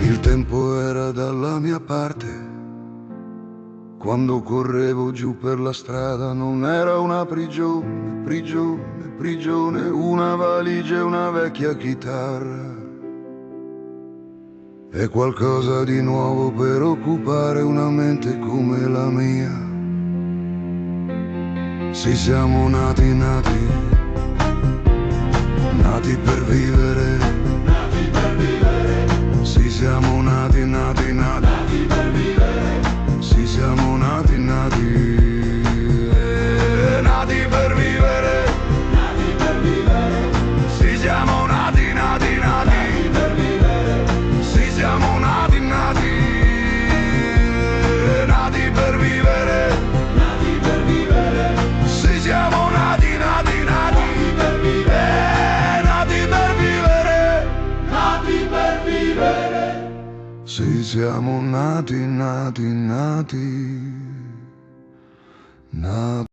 Il tempo era dalla mia parte. Quando correvo giù per la strada non era una prigione, prigione, prigione, una valigia e una vecchia chitarra. È qualcosa di nuovo per occupare una mente come la mia. Sì, siamo nati, nati, nati per vivere. Nati per vivere, Sì, siamo nati, nati, nati, nati per vivere, sì, siamo nati, nati, nati per vivere. nati per vivere, Sì, siamo nati, nati, nati, nati per vivere, sì, siamo nati, nati, nati per vivere. nati per vivere, Sì, siamo nati, nati, nati, nati per vivere, nati per vivere. nati per vivere. Sì, siamo nati, nati, nati.